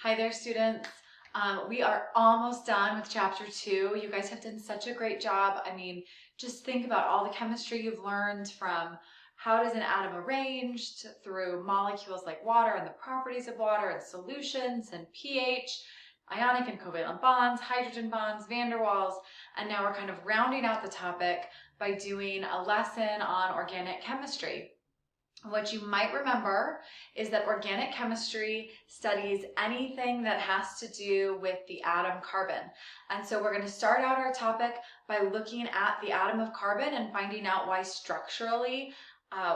Hi there, students. We are almost done with chapter 2. You guys have done such a great job. Just think about all the chemistry you've learned, from how does an atom arranged through molecules like water and the properties of water and solutions and pH, ionic and covalent bonds, hydrogen bonds, van der Waals, and now we're kind of rounding out the topic by doing a lesson on organic chemistry. What you might remember is that organic chemistry studies anything that has to do with the atom carbon. And so we're going to start out our topic by looking at the atom of carbon and finding out why structurally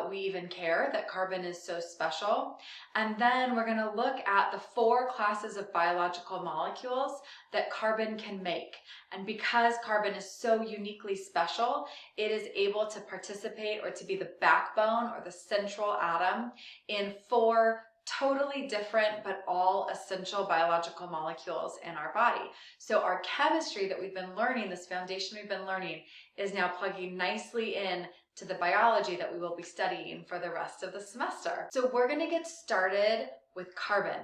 we even care that carbon is so special. And then we're going to look at the 4 classes of biological molecules that carbon can make. And because carbon is so uniquely special, it is able to participate or to be the backbone or the central atom in 4 totally different but all essential biological molecules in our body. So our chemistry that we've been learning, this foundation we've been learning, is now plugging nicely in to the biology that we will be studying for the rest of the semester. So we're going to get started with carbon.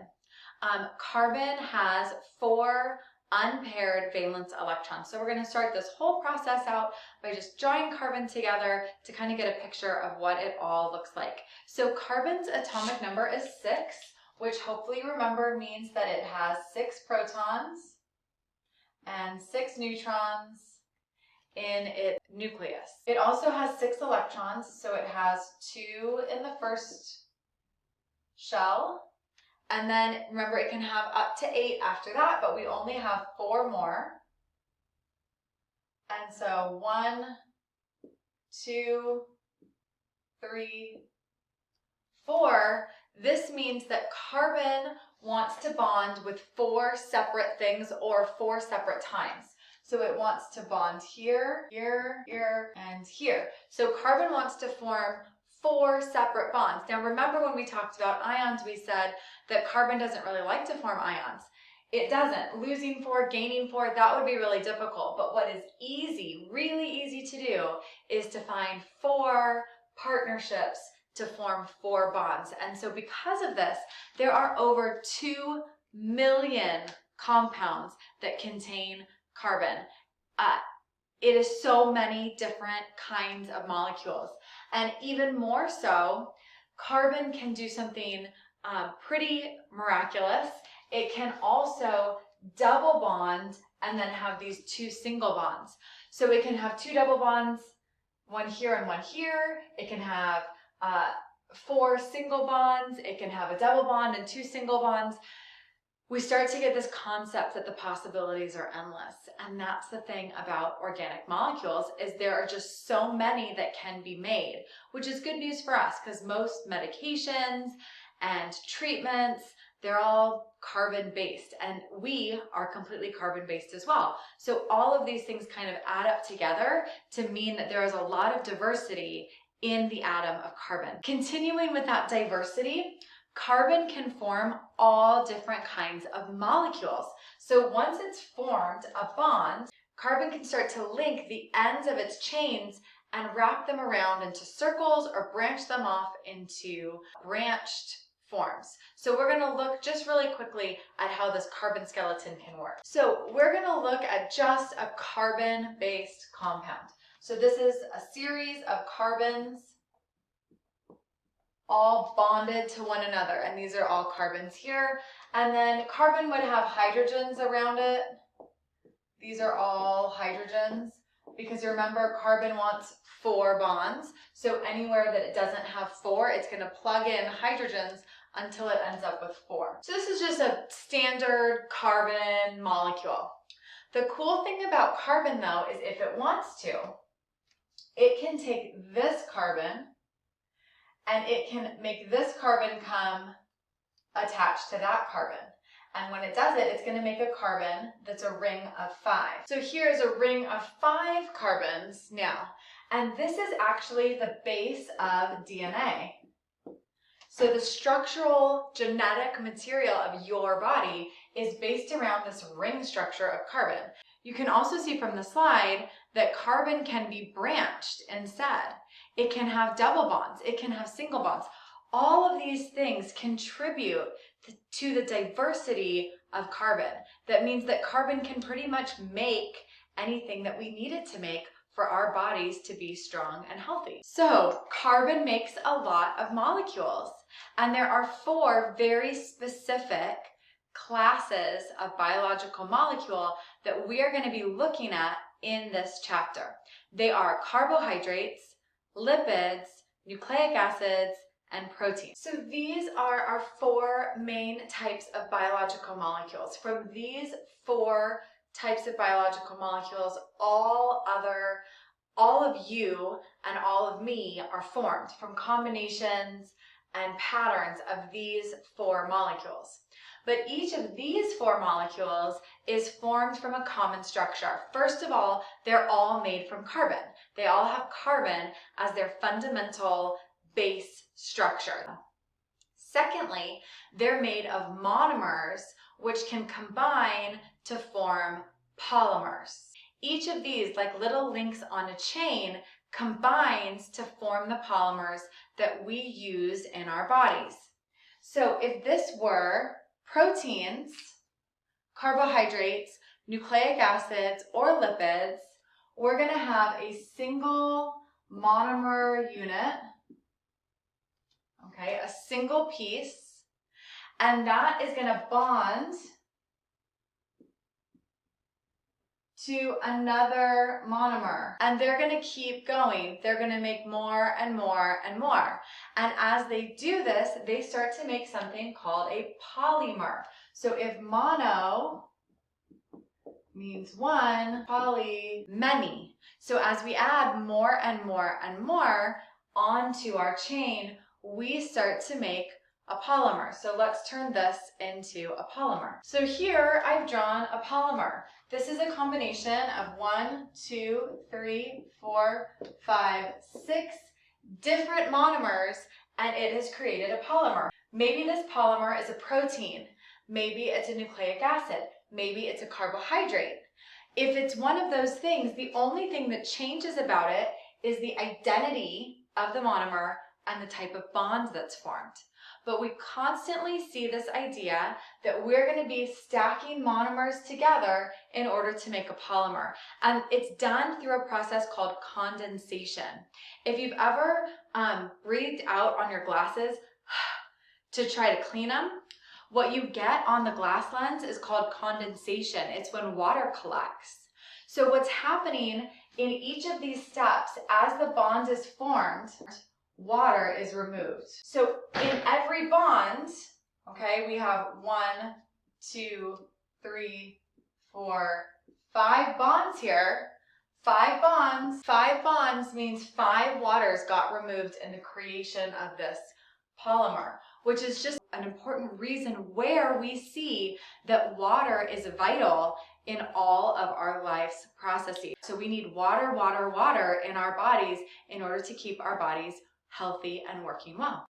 Carbon has 4 unpaired valence electrons. So we're going to start this whole process out by just drawing carbon together to kind of get a picture of what it all looks like. So carbon's atomic number is 6, which hopefully you remember means that it has 6 protons and 6 neutrons in its nucleus. It also has 6 electrons, so it has 2 in the first shell. And then remember, it can have up to 8 after that, but we only have 4 more. And so 1, 2, 3, 4. This means that carbon wants to bond with 4 separate things or 4 separate times. So it wants to bond here, here, here, and here. So carbon wants to form 4 separate bonds. Now remember, when we talked about ions, we said that carbon doesn't really like to form ions. It doesn't. Losing 4, gaining 4, that would be really difficult. But what is easy, really easy to do, is to find 4 partnerships to form 4 bonds. And so because of this, there are over 2 million compounds that contain carbon. It is so many different kinds of molecules. And even more so, carbon can do something pretty miraculous. It can also double bond and then have these 2 single bonds. So it can have 2 double bonds, one here and one here. It can have 4 single bonds. It can have a double bond and 2 single bonds. We start to get this concept that the possibilities are endless. And that's the thing about organic molecules, is there are just so many that can be made, which is good news for us because most medications and treatments, they're all carbon-based, and we are completely carbon-based as well. So all of these things kind of add up together to mean that there is a lot of diversity in the atom of carbon. Continuing with that diversity, carbon can form all different kinds of molecules. So once it's formed a bond, carbon can start to link the ends of its chains and wrap them around into circles or branch them off into branched forms. So we're going to look just really quickly at how this carbon skeleton can work. So we're going to look at just a carbon-based compound. So this is a series of carbons all bonded to one another, and these are all carbons here. And then carbon would have hydrogens around it. These are all hydrogens, because you remember, carbon wants 4 bonds. So anywhere that it doesn't have 4, it's going to plug in hydrogens until it ends up with 4. So this is just a standard carbon molecule. The cool thing about carbon, though, is if it wants to, it can take this carbon and it can make this carbon come attached to that carbon. And when it does it, it's going to make a carbon that's a ring of 5. So here's a ring of 5 carbons now. And this is actually the base of DNA. So the structural genetic material of your body is based around this ring structure of carbon. You can also see from the slide that carbon can be branched instead. It can have double bonds. It can have single bonds. All of these things contribute to the diversity of carbon. That means that carbon can pretty much make anything that we need it to make for our bodies to be strong and healthy. So carbon makes a lot of molecules, and there are 4 very specific classes of biological molecule that we are going to be looking at in this chapter. They are carbohydrates, lipids, nucleic acids, and proteins. So these are our 4 main types of biological molecules. From these 4 types of biological molecules, all of you and all of me are formed from combinations and patterns of these 4 molecules. But each of these 4 molecules is formed from a common structure. First of all, they're all made from carbon. They all have carbon as their fundamental base structure. Secondly, they're made of monomers, which can combine to form polymers. Each of these, like little links on a chain, combines to form the polymers that we use in our bodies. So if this were proteins, carbohydrates, nucleic acids, or lipids, we're going to have a single monomer unit, okay, a single piece, and that is going to bond to another monomer, and they're going to keep going. They're going to make more and more and more. And as they do this, they start to make something called a polymer. So if mono means one, poly, many. So as we add more and more and more onto our chain, we start to make a polymer. So let's turn this into a polymer. So here I've drawn a polymer. This is a combination of 1, 2, 3, 4, 5, 6 different monomers, and it has created a polymer. Maybe this polymer is a protein. Maybe it's a nucleic acid. Maybe it's a carbohydrate. If it's one of those things, the only thing that changes about it is the identity of the monomer and the type of bond that's formed. But we constantly see this idea that we're going to be stacking monomers together in order to make a polymer. And it's done through a process called condensation. If you've ever breathed out on your glasses to try to clean them, what you get on the glass lens is called condensation. It's when water collects. So what's happening in each of these steps, as the bond is formed, water is removed. So in every bond, okay, we have 1, 2, 3, 4, 5 bonds here. 5 bonds. 5 bonds means 5 waters got removed in the creation of this polymer, which is just an important reason where we see that water is vital in all of our life's processes. So we need water, water, water in our bodies in order to keep our bodies healthy and working well.